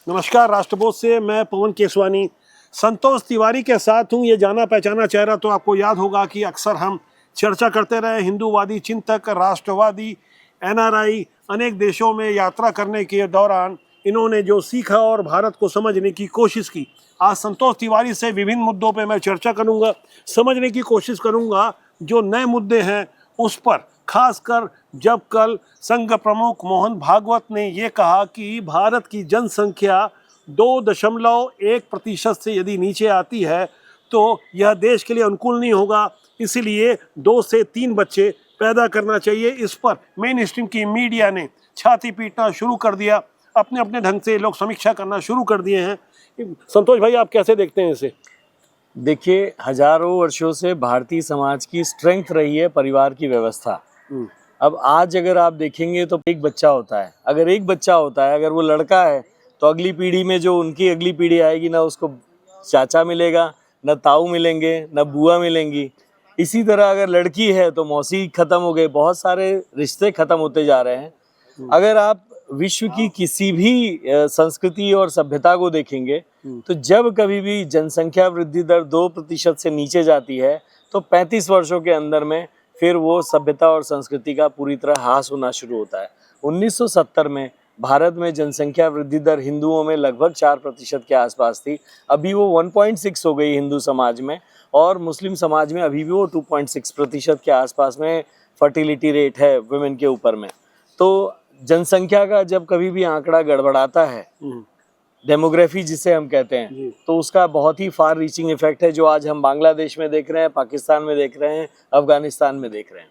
नमस्कार, राष्ट्रबोध से मैं पवन केसवानी संतोष तिवारी के साथ हूँ। ये जाना पहचाना चेहरा तो आपको याद होगा कि अक्सर हम चर्चा करते रहे। हिंदूवादी चिंतक, राष्ट्रवादी, एनआरआई, अनेक देशों में यात्रा करने के दौरान इन्होंने जो सीखा और भारत को समझने की कोशिश की। आज संतोष तिवारी से विभिन्न मुद्दों पर मैं चर्चा करूँगा, समझने की कोशिश करूँगा जो नए मुद्दे हैं उस पर। खासकर जब कल संघ प्रमुख मोहन भागवत ने ये कहा कि भारत की जनसंख्या 2.1% से यदि नीचे आती है तो यह देश के लिए अनुकूल नहीं होगा, इसलिए 2 से 3 बच्चे पैदा करना चाहिए। इस पर मेन स्ट्रीम की मीडिया ने छाती पीटना शुरू कर दिया, अपने अपने ढंग से लोग समीक्षा करना शुरू कर दिए हैं। संतोष भाई, आप कैसे देखते हैं इसे? देखिए, हजारों वर्षों से भारतीय समाज की स्ट्रेंथ रही है परिवार की व्यवस्था। अब आज अगर आप देखेंगे तो एक बच्चा होता है, अगर एक बच्चा होता है, अगर वो लड़का है तो अगली पीढ़ी में जो उनकी अगली पीढ़ी आएगी ना उसको चाचा मिलेगा, न ताऊ मिलेंगे, न बुआ मिलेंगी। इसी तरह अगर लड़की है तो मौसी खत्म हो गए, बहुत सारे रिश्ते खत्म होते जा रहे हैं। अगर आप विश्व की किसी भी संस्कृति और सभ्यता को देखेंगे तो जब कभी भी जनसंख्या वृद्धि दर 2% से नीचे जाती है तो 35 वर्षों के अंदर में फिर वो सभ्यता और संस्कृति का पूरी तरह ह्रास होना शुरू होता है। 1970 में भारत में जनसंख्या वृद्धि दर हिंदुओं में लगभग 4% के आसपास थी। अभी वो 1.6 हो गई हिंदू समाज में, और मुस्लिम समाज में अभी भी वो 2.6% के आसपास में फर्टिलिटी रेट है वुमेन के ऊपर में। तो जनसंख्या का जब कभी भी आंकड़ा गड़बड़ाता है, डेमोग्राफी जिसे हम कहते हैं, तो उसका बहुत ही फार रीचिंग इफेक्ट है जो आज हम बांग्लादेश में देख रहे हैं, पाकिस्तान में देख रहे हैं, अफगानिस्तान में देख रहे हैं।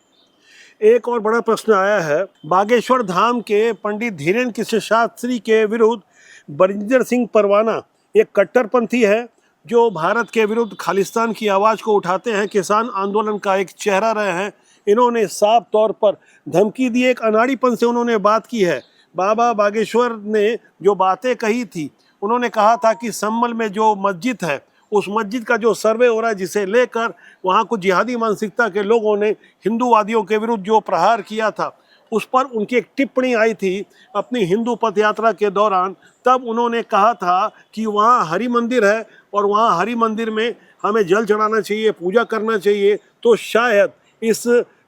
एक और बड़ा प्रश्न आया है, बागेश्वर धाम के पंडित धीरेन्द्र कृष्ण शास्त्री के विरुद्ध बरिंदर सिंह परवाना एक कट्टरपंथी है जो भारत के विरुद्ध खालिस्तान की आवाज़ को उठाते हैं, किसान आंदोलन का एक चेहरा रहे हैं। इन्होंने साफ तौर पर धमकी दी, एक अनाड़ीपन से उन्होंने बात की है। बाबा बागेश्वर ने जो बातें कही थी, उन्होंने कहा था कि संभल में जो मस्जिद है उस मस्जिद का जो सर्वे हो रहा है, जिसे लेकर वहाँ कुछ जिहादी मानसिकता के लोगों ने हिंदूवादियों के विरुद्ध जो प्रहार किया था, उस पर उनकी एक टिप्पणी आई थी अपनी हिंदू पथ यात्रा के दौरान। तब उन्होंने कहा था कि वहाँ हरि मंदिर है और वहाँ हरि मंदिर में हमें जल चढ़ाना चाहिए, पूजा करना चाहिए। तो शायद इस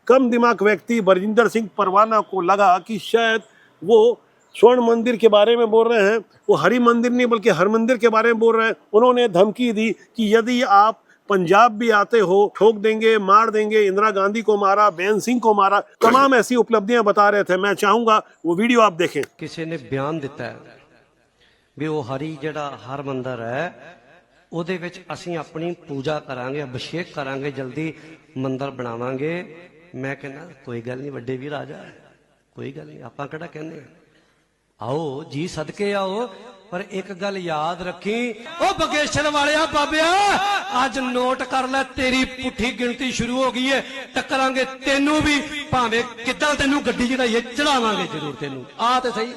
कम दिमाग व्यक्ति बरिंदर सिंह परवाना को लगा कि शायद वो स्वर्ण मंदिर के बारे में बोल रहे हैं, वो हरि मंदिर नहीं बल्कि हर मंदिर के बारे में बोल रहे हैं। उन्होंने धमकी दी कि यदि आप पंजाब भी आते हो ठोक देंगे, मार देंगे। इंदिरा गांधी को मारा, बेन सिंह को मारा, तमाम ऐसी उपलब्धियां बता रहे थे। मैं चाहूंगा वो वीडियो आप देखें। किसी ने बयान दिता है भी वो हरि जड़ा हर मंदिर है ਉਹਦੇ ਵਿੱਚ ਅਸੀਂ ਆਪਣੀ पूजा करांगे, अभिषेक करांगे, जल्दी मंदिर बनावांगे। मैं कहना कोई गल नहीं वड्डे वीर, राजा कोई गल नहीं, आपां किहड़ा कहने आओ जी सदके आओ, पर एक गल याद रखी ओ बगेश्वर वाले बाबिया, आज नोट कर ले तेरी पुठी गिनती शुरू हो गई है। टकरांगे तेनू भी, भावें किद्दां तेनू गड्डी चढ़ाईए चढ़ावांगे जरूर तेनू, आ ते सही।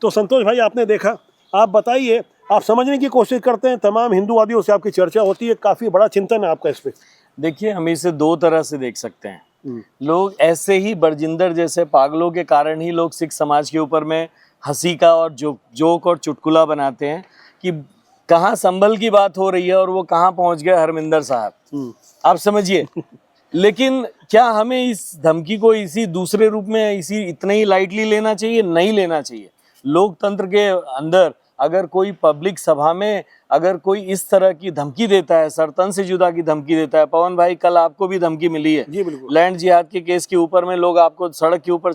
तो संतोष भाई, आपने देखा, आप बताइए, आप समझने की कोशिश करते हैं, तमाम हिंदूवादियों से आपकी चर्चा होती है, काफी बड़ा चिंतन है आपका इस पे। देखिए, हम इसे दो तरह से देख सकते हैं। लोग ऐसे ही बरजिंदर जैसे पागलों के कारण ही लोग सिख समाज के ऊपर में हंसी का और जोक और चुटकुला बनाते हैं कि कहाँ संभल की बात हो रही है और वो कहाँ पहुंच गए हरमिंदर साहब, आप समझिए। लेकिन क्या हमें इस धमकी को इसी दूसरे रूप में इसी इतने ही लाइटली लेना चाहिए? नहीं लेना चाहिए। लोकतंत्र के अंदर अगर कोई पब्लिक सभा में अगर कोई इस तरह की धमकी देता है, सरतन से जुदा की धमकी देता है, पवन भाई कल आपको भी धमकी मिली है जी, बिल्कुल। लैंड जिहाद के केस के ऊपर में लोग आपको सड़क के ऊपर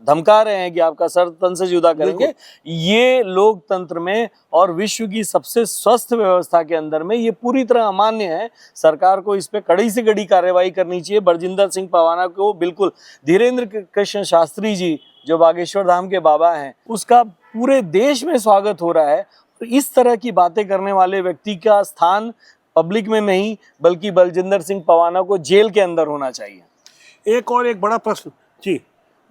धमका रहे हैं कि आपका सरतन से जुदा करेंगे। ये लोकतंत्र में और विश्व की सबसे स्वस्थ व्यवस्था के अंदर में ये पूरी तरह अमान्य है। सरकार को इस पे कड़ी से कड़ी कार्रवाई करनी चाहिए। बरजिंदर सिंह परवाना को बिल्कुल, धीरेन्द्र कृष्ण शास्त्री जी जो बागेश्वर धाम के बाबा हैं, उसका पूरे देश में स्वागत हो रहा है। तो इस तरह की बातें करने वाले व्यक्ति का स्थान पब्लिक में नहीं बल्कि बलजिंदर सिंह परवाना को जेल के अंदर होना चाहिए। एक बड़ा प्रश्न जी,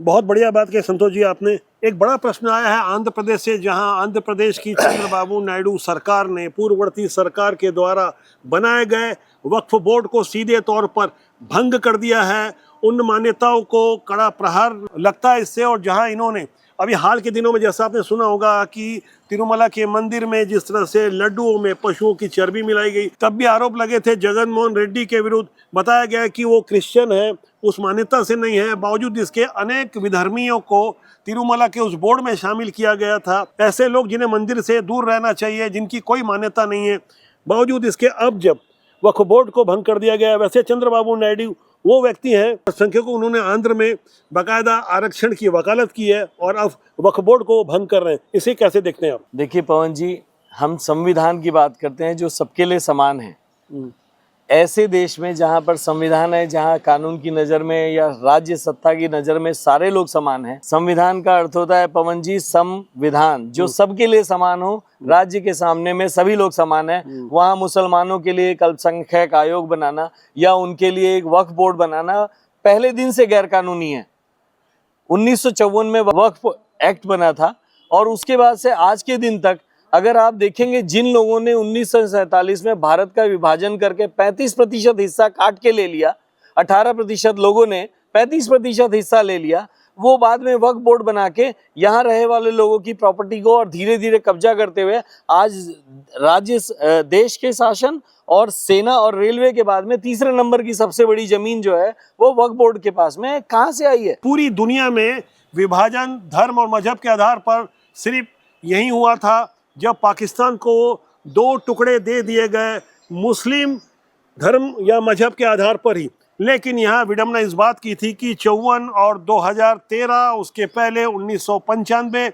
बहुत बढ़िया बात कही संतोष जी आपने। एक बड़ा प्रश्न आया है आंध्र प्रदेश से, जहां आंध्र प्रदेश की चंद्रबाबू नायडू सरकार ने पूर्ववर्ती सरकार के द्वारा बनाए गए वक्फ बोर्ड को सीधे तौर पर भंग कर दिया है। उन मान्यताओं को कड़ा प्रहार लगता है इससे, और जहां इन्होंने अभी हाल के दिनों में जैसा आपने सुना होगा कि तिरुमला के मंदिर में जिस तरह से लड्डुओं में पशुओं की चर्बी मिलाई गई, तब भी आरोप लगे थे जगन मोहन रेड्डी के विरुद्ध। बताया गया कि वो क्रिश्चियन है, उस मान्यता से नहीं है, बावजूद इसके अनेक विधर्मियों को तिरुमला के उस बोर्ड में शामिल किया गया था। ऐसे लोग जिन्हें मंदिर से दूर रहना चाहिए, जिनकी कोई मान्यता नहीं है, बावजूद इसके अब जब वक्फ बोर्ड को भंग कर दिया गया। वैसे चंद्रबाबू नायडू वो व्यक्ति हैं संख्यकों, उन्होंने आंध्र में बाकायदा आरक्षण की वकालत की है और अब वक्फ बोर्ड को भंग कर रहे हैं। इसे कैसे देखते हैं आप? देखिए पवन जी, हम संविधान की बात करते हैं जो सबके लिए समान है। ऐसे देश में जहाँ पर संविधान है, जहाँ कानून की नज़र में या राज्य सत्ता की नज़र में सारे लोग समान हैं। संविधान का अर्थ होता है पवन जी संविधान, जो सबके लिए समान हो, राज्य के सामने में सभी लोग समान हैं। वहाँ मुसलमानों के लिए एक अल्पसंख्यक आयोग बनाना या उनके लिए एक वक्फ बोर्ड बनाना पहले दिन से गैर कानूनी है। 1954 में वक्फ एक्ट बना था और उसके बाद से आज के दिन तक अगर आप देखेंगे, जिन लोगों ने 1947 में भारत का विभाजन करके 35% हिस्सा काट के ले लिया, 18% लोगों ने 35% हिस्सा ले लिया, वो बाद में वक्फ बोर्ड बना के यहाँ रहे वाले लोगों की प्रॉपर्टी को और धीरे धीरे कब्जा करते हुए आज देश के शासन और सेना और रेलवे के बाद में तीसरे नंबर की सबसे बड़ी जमीन जो है वो वक्फ बोर्ड के पास में कहाँ से आई है? पूरी दुनिया में विभाजन धर्म और मजहब के आधार पर सिर्फ यही हुआ था जब पाकिस्तान को 2 टुकड़े दे दिए गए, मुस्लिम धर्म या मजहब के आधार पर ही। लेकिन यहाँ विडम्बना इस बात की थी कि 54 और 2013, उसके पहले 1995,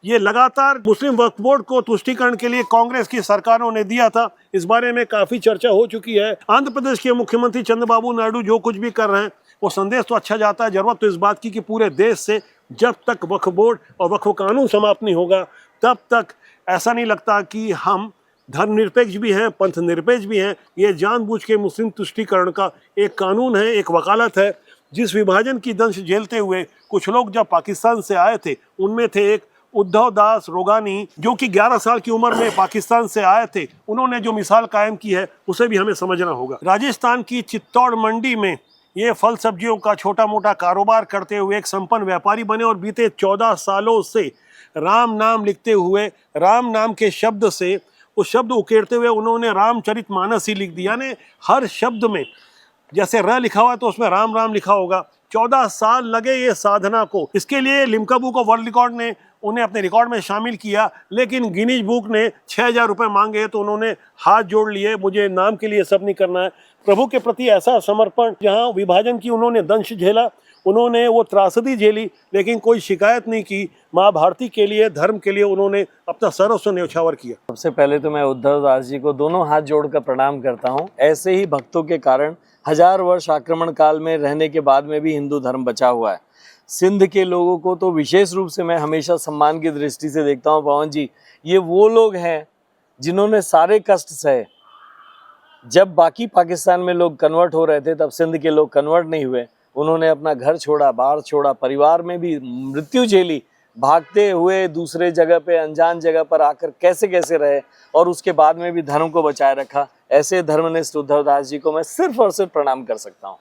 ये लगातार मुस्लिम वक्फ बोर्ड को तुष्टीकरण के लिए कांग्रेस की सरकारों ने दिया था। इस बारे में काफ़ी चर्चा हो चुकी है। आंध्र प्रदेश के मुख्यमंत्री चंद्रबाबू नायडू जो कुछ भी कर रहे हैं वो संदेश तो अच्छा जाता है। जरूरत तो इस बात की कि पूरे देश से जब तक वक्फ बोर्ड और वक्फ कानून समाप्त नहीं होगा तब तक ऐसा नहीं लगता कि हम धर्मनिरपेक्ष भी हैं, पंथ निरपेक्ष भी हैं। ये जानबूझ के मुस्लिम तुष्टीकरण का एक कानून है, एक वकालत है। जिस विभाजन की दंश झेलते हुए कुछ लोग जब पाकिस्तान से आए थे, उनमें थे एक उद्धव दास रोगानी, जो कि 11 साल की उम्र में पाकिस्तान से आए थे। उन्होंने जो मिसाल कायम की है उसे भी हमें समझना होगा। राजस्थान की चित्तौड़ मंडी में ये फल सब्जियों का छोटा मोटा कारोबार करते हुए एक संपन्न व्यापारी बने और बीते 14 सालों से राम नाम लिखते हुए, राम नाम के शब्द से उस शब्द उकेरते हुए उन्होंने रामचरितमानस ही लिख दिया। यानी हर शब्द में जैसे र लिखा हुआ है तो उसमें राम राम लिखा होगा। 14 साल लगे ये साधना को। इसके लिए Limca book of world record ने उन्हें अपने रिकॉर्ड में शामिल किया, लेकिन गिनीज बुक ने 6,000 रुपये मांगे तो उन्होंने हाथ जोड़ लिए, मुझे नाम के लिए सब नहीं करना है। प्रभु के प्रति ऐसा समर्पण, जहाँ विभाजन की उन्होंने दंश झेला, उन्होंने वो त्रासदी झेली, लेकिन कोई शिकायत नहीं की। माँ भारती के लिए, धर्म के लिए उन्होंने अपना सर्वस्व न्यौछावर किया। सबसे पहले तो मैं उद्धव दास जी को दोनों हाथ जोड़कर प्रणाम करता हूँ। ऐसे ही भक्तों के कारण 1000 वर्ष आक्रमण काल में रहने के बाद में भी हिंदू धर्म बचा हुआ है। सिंध के लोगों को तो विशेष रूप से मैं हमेशा सम्मान की दृष्टि से देखता हूँ पवन जी। ये वो लोग हैं जिन्होंने सारे कष्ट सहे। जब बाकी पाकिस्तान में लोग कन्वर्ट हो रहे थे तब सिंध के लोग कन्वर्ट नहीं हुए। उन्होंने अपना घर छोड़ा, बाहर छोड़ा, परिवार में भी मृत्यु झेली, भागते हुए दूसरे जगह पे, अनजान जगह पर आकर कैसे कैसे रहे और उसके बाद में भी धर्म को बचाए रखा। ऐसे धर्मनिष्ठ उद्धव दास जी को मैं सिर्फ और सिर्फ प्रणाम कर सकता हूँ।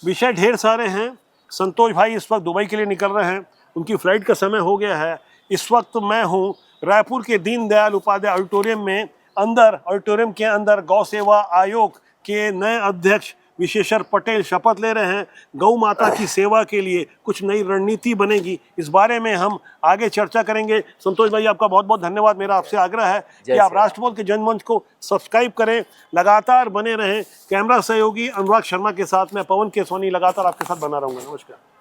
विषय ढेर सारे हैं। संतोष भाई इस वक्त दुबई के लिए निकल रहे हैं, उनकी फ्लाइट का समय हो गया है। इस वक्त मैं हूँ रायपुर के दीनदयाल उपाध्याय ऑडिटोरियम में। ऑडिटोरियम के अंदर गौ सेवा आयोग के नए अध्यक्ष विशेश्वर पटेल शपथ ले रहे हैं। गौ माता की सेवा के लिए कुछ नई रणनीति बनेगी, इस बारे में हम आगे चर्चा करेंगे। संतोष भाई आपका बहुत बहुत धन्यवाद। मेरा आपसे आग्रह है कि आप राष्ट्रबोध के जनमंच को सब्सक्राइब करें, लगातार बने रहें। कैमरा सहयोगी अनुराग शर्मा के साथ मैं पवन केसवानी लगातार आपके साथ बना रहूँगा। नमस्कार।